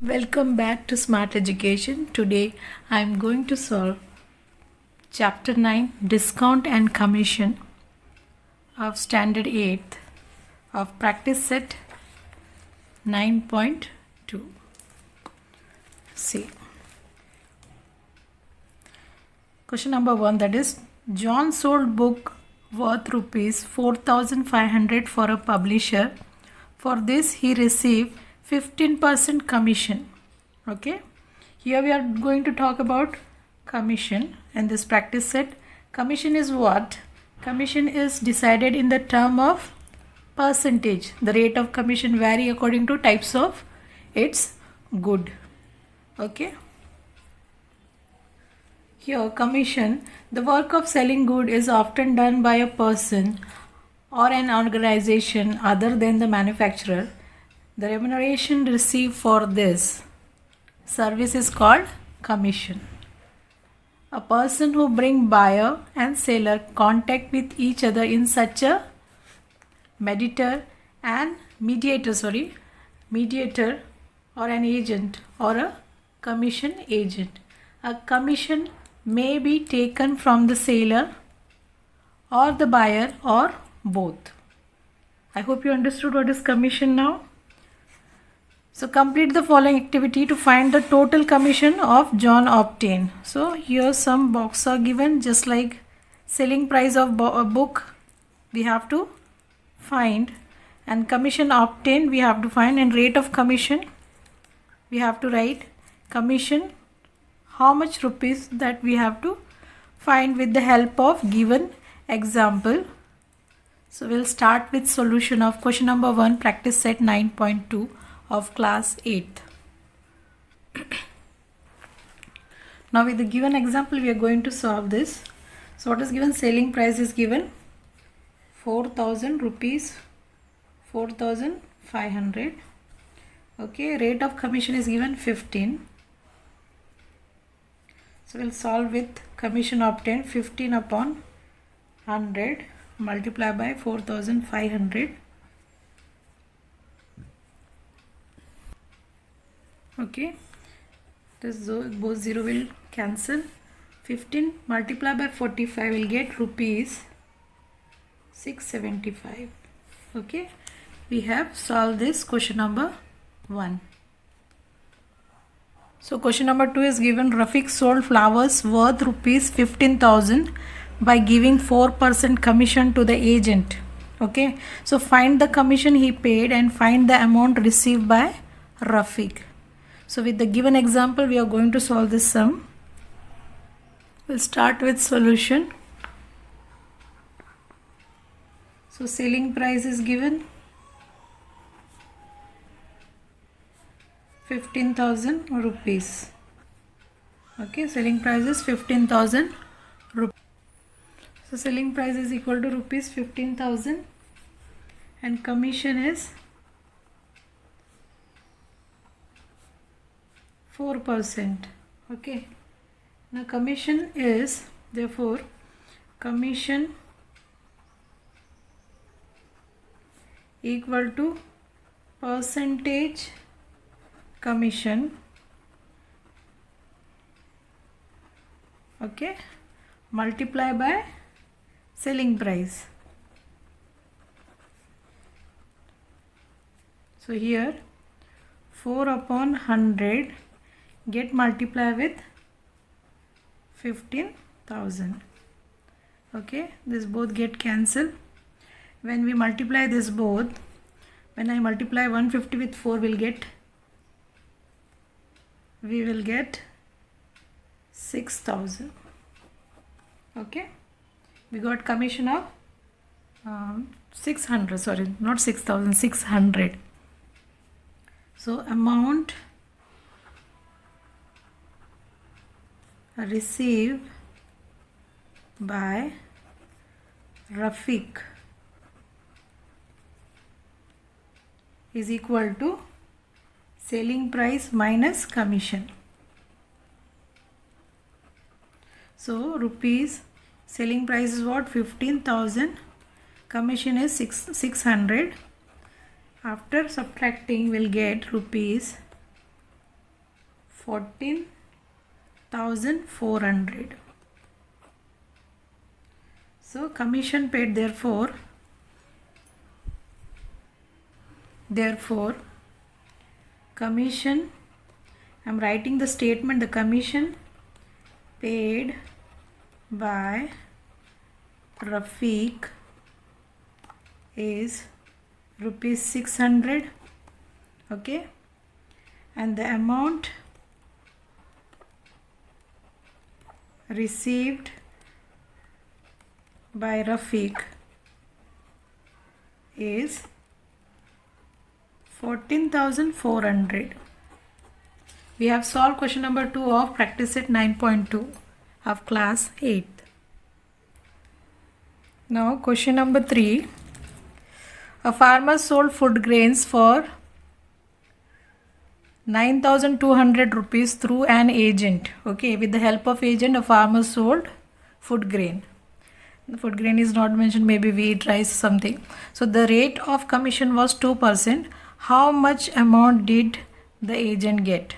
Welcome back to Smart Education. Today I am going to solve Chapter 9 Discount and Commission of Standard 8th of Practice Set 9.2. See. Question number 1, that is John sold book worth rupees 4,500 for a publisher. For this he received 15% commission. Okay, here we are going to talk about commission in this practice set. Commission is what? Commission is decided in the term of percentage. The rate of commission vary according to types of its good. Okay, here commission, the work of selling good is often done by a person or an organization other than the manufacturer. The remuneration received for this service is called commission. A person who bring buyer and seller contact with each other in such a mediator or an agent or a commission agent. A commission may be taken from the seller or the buyer or both. I hope you understood what is commission now. So complete the following activity to find the total commission of John obtained. So here some boxes are given, just like selling price of a book we have to find, and commission obtained we have to find, and rate of commission we have to write. Commission, how much rupees, that we have to find with the help of given example. So we'll start with solution of question number 1, practice set 9.2 of class 8th. Now with the given example we are going to solve this. So what is given? Selling price is given 4,000 rupees, 4,500. Okay, rate of commission is given 15. So we'll solve with commission obtained 15 upon 100 multiply by 4,500. Okay, this both 0 will cancel. 15 multiply by 45 will get rupees 675. Okay, we have solved this question number 1. So question number 2 is given Rafiq sold flowers worth rupees 15,000 by giving 4% commission to the agent. Okay, so find the commission he paid and find the amount received by Rafiq. So with the given example we are going to solve this sum. We'll start with solution. So selling price is given 15,000 rupees. Okay, selling price is 15,000 rupees. So selling price is equal to rupees 15,000 and commission is 4%. Okay, now commission is, therefore commission equal to percentage commission, okay, multiply by selling price. So here 4 upon 100 get multiplied with 15,000. Okay, this both get cancelled. When we multiply this both, when I multiply 150 with 4 we will get 6,000. Okay, we got commission of 600, sorry, not 6,000, 600. So amount received by Rafiq is equal to selling price minus commission. So rupees, selling price is what? 15,000, commission is 600. After subtracting we'll get rupees 14,400. So commission paid, therefore commission, I'm writing the statement, the commission paid by Rafiq is rupees 600. Okay, and the amount received by Rafiq is 14,400. We have solved question number 2 of practice set 9.2 of class 8th. Now question number 3. A farmer sold food grains for 9,200 rupees through an agent. Okay, with the help of agent, a farmer sold food grain. The food grain is not mentioned, maybe wheat, rice, something. So the rate of commission was 2%. How much amount did the agent get?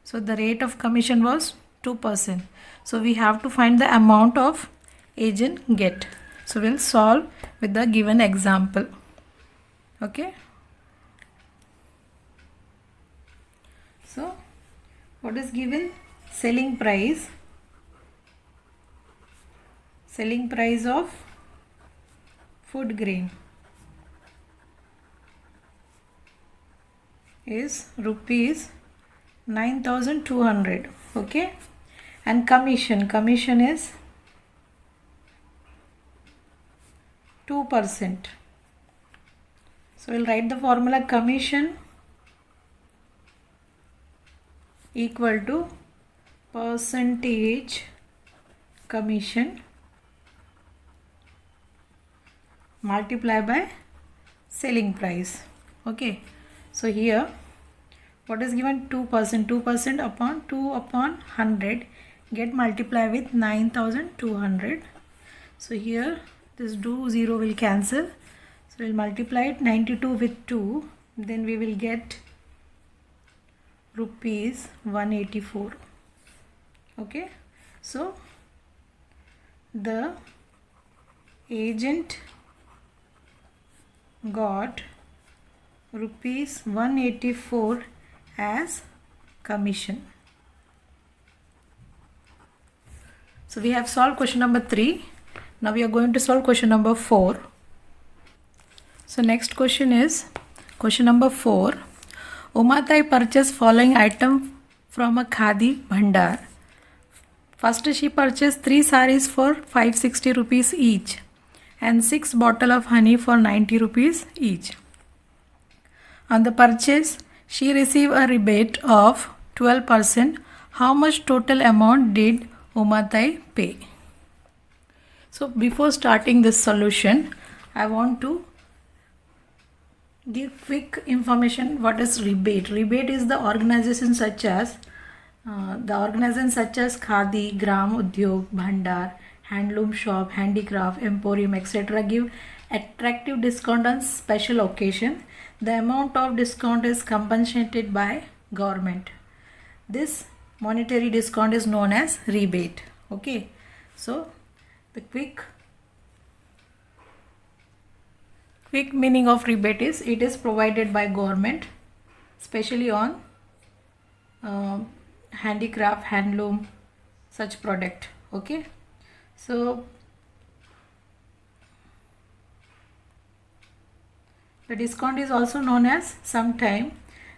So the rate of commission was 2%. So we have to find the amount of agent get. So we'll solve with the given example. Okay. So what is given? Selling price. Selling price of food grain is rupees 9,200. Okay, and commission is 2%. So we'll write the formula: commission equal to percentage commission multiply by selling price. Okay, so here what is given? 2%. 2% upon 2 upon 100 get multiplied with 9,200. So here this 0 will cancel. So we'll multiply it 92 with 2. Then we will get rupees 184. Okay, so the agent got rupees 184 as commission. So we have solved question number 3. Now we are going to solve question number 4. So next question is question number 4. Umatai purchased following item from a khadi bhandar. First she purchased 3 saris for 560 rupees each and 6 bottles of honey for 90 rupees each. On the purchase, she received a rebate of 12%. How much total amount did Umatai pay? So before starting this solution, I want to give quick information. What is rebate? Rebate is the organization such as Khadi, Gram Udyog, Bhandar, handloom shop, handicraft, emporium, etc. give attractive discount on special occasion. The amount of discount is compensated by government. This monetary discount is known as rebate. Okay, so the quick meaning of rebate is it is provided by government, especially on handicraft, handloom, such product. Okay, so the discount is also known as sometime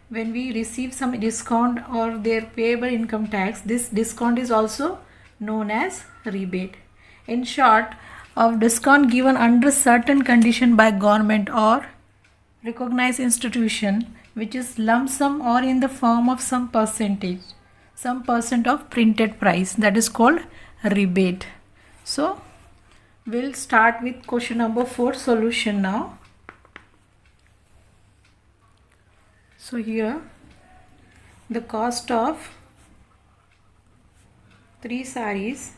when we receive some discount or their payable income tax, this discount is also known as rebate. In short, of discount given under certain condition by government or recognized institution, which is lump sum or in the form of some percent of printed price, that is called rebate. So we'll start with question number 4 solution now. So here the cost of 3 saris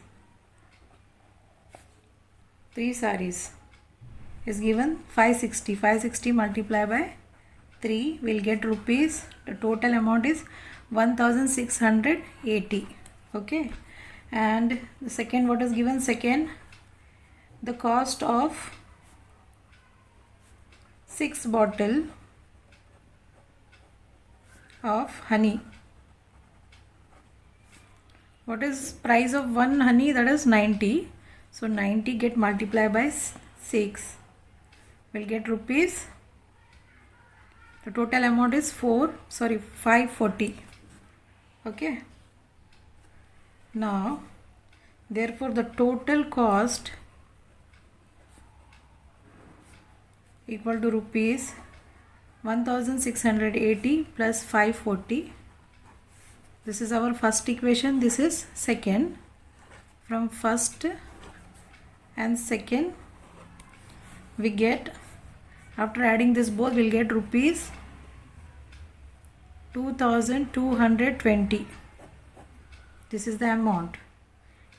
is given 560 multiplied by 3 will get rupees. The total amount is 1680. Okay, and the second, what is given second, the cost of 6 bottle of honey. What is price of one honey? That is 90. So 90 get multiplied by 6, will get rupees. The total amount is 540. Okay. Now, therefore, the total cost equal to rupees 1680 plus 540. This is our first equation. This is second. From first and second, we get, after adding this both, we'll get rupees 2220. This is the amount.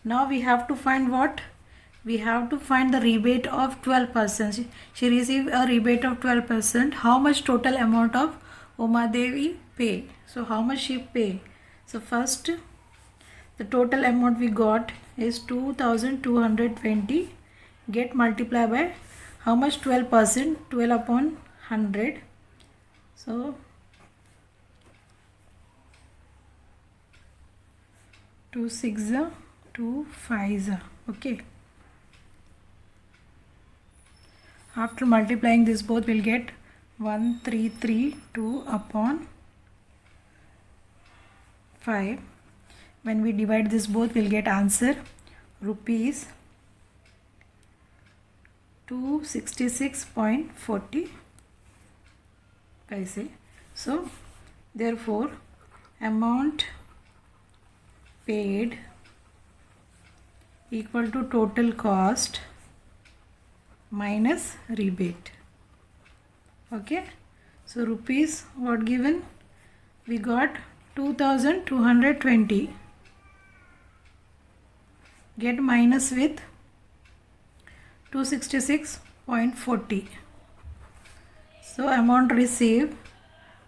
Now we have to find what? We have to find the rebate of 12%. She received a rebate of 12%. How much total amount of Uma Devi pay? So how much she pay? So first, the total amount we got is 2220. Get multiplied by how much? 12%. 12 upon 100. So 2 6 2 5. Okay. After multiplying this both, we'll get 1332 upon 5. When we divide this both, we'll get answer rupees 266.40 paise. So therefore, amount paid equal to total cost minus rebate. Okay, so rupees what given? We got 2220. Get minus with 266.40. So amount received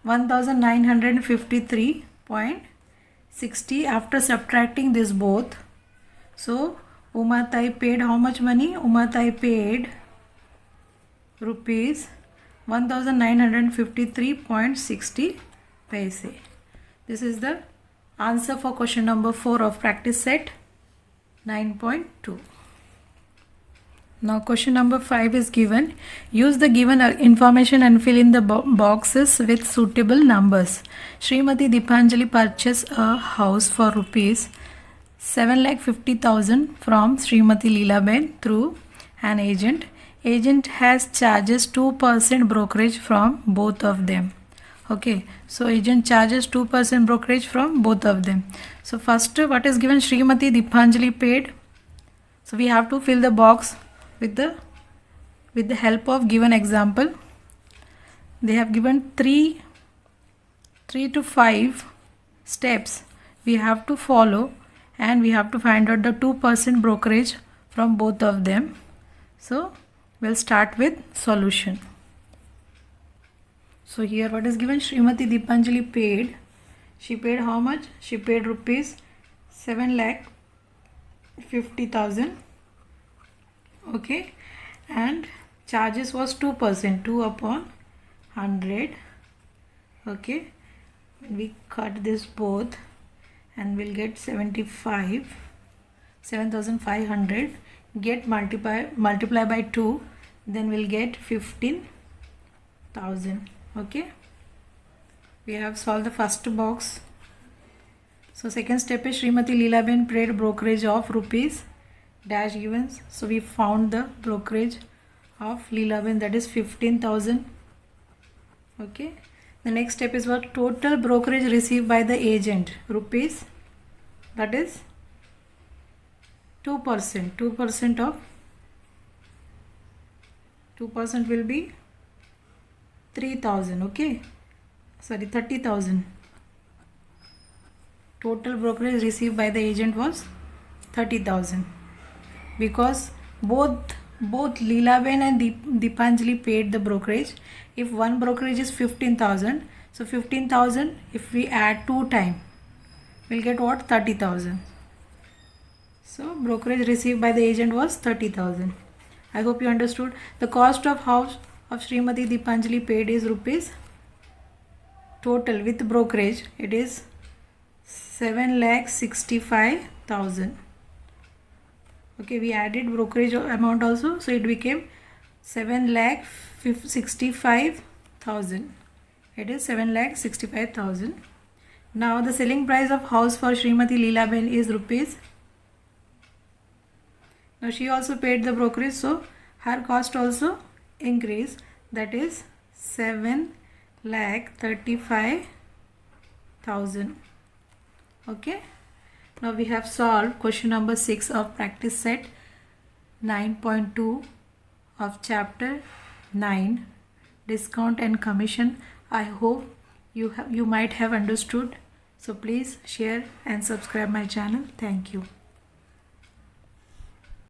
1953.60 after subtracting this both. So Uma Tai paid how much money? Uma Tai paid rupees 1953.60 paise. This is the answer for question number 4 of practice set 9.2. Now question number 5 is given. Use the given information and fill in the boxes with suitable numbers. Srimati Deepanjali purchased a house for rupees 7,50,000 from Srimati Leelaben through an agent. Agent has charges 2% brokerage from both of them. Okay, so agent charges 2% brokerage from both of them. So first, what is given? Srimati Deepanjali paid. So we have to fill the box with the help of given example. They have given 3 to 5 steps we have to follow, and we have to find out the 2% brokerage from both of them. So we'll start with solution. So here what is given? Srimati Deepanjali paid. She paid how much? She paid rupees 7,50,000. Okay, and charges was 2%, 2 upon 100. Okay, we cut this both and we'll get 7,500. Get multiply by 2, then we'll get 15,000. Okay, we have solved the first box. So second step is Srimati Leelaben paid brokerage of rupees dash given. So we found the brokerage of Leelaben, that is 15,000. Okay, the next step is what? Total brokerage received by the agent rupees, that is 2%. 2% of 2% will be 3,000. Okay, sorry, 30,000. Total brokerage received by the agent was 30,000, because both Leelaben and Deepanjali paid the brokerage. If one brokerage is 15,000, So 15,000, if we add 2 times, we'll get what? 30,000. So brokerage received by the agent was 30,000. I hope you understood. The cost of house of Srimati Deepanjali paid is rupees, total with brokerage, it is 7,65,000. Okay, we added brokerage amount also, so it became 7,65,000. It is 7,65,000. Now the selling price of house for Srimati Leelaben is rupees. Now she also paid the brokerage, so her cost also increased, that is 7,35,000. Okay. Now we have solved question number 6 of practice set 9.2 of chapter 9, discount and commission. I hope you might have understood. So please share and subscribe my channel. Thank you.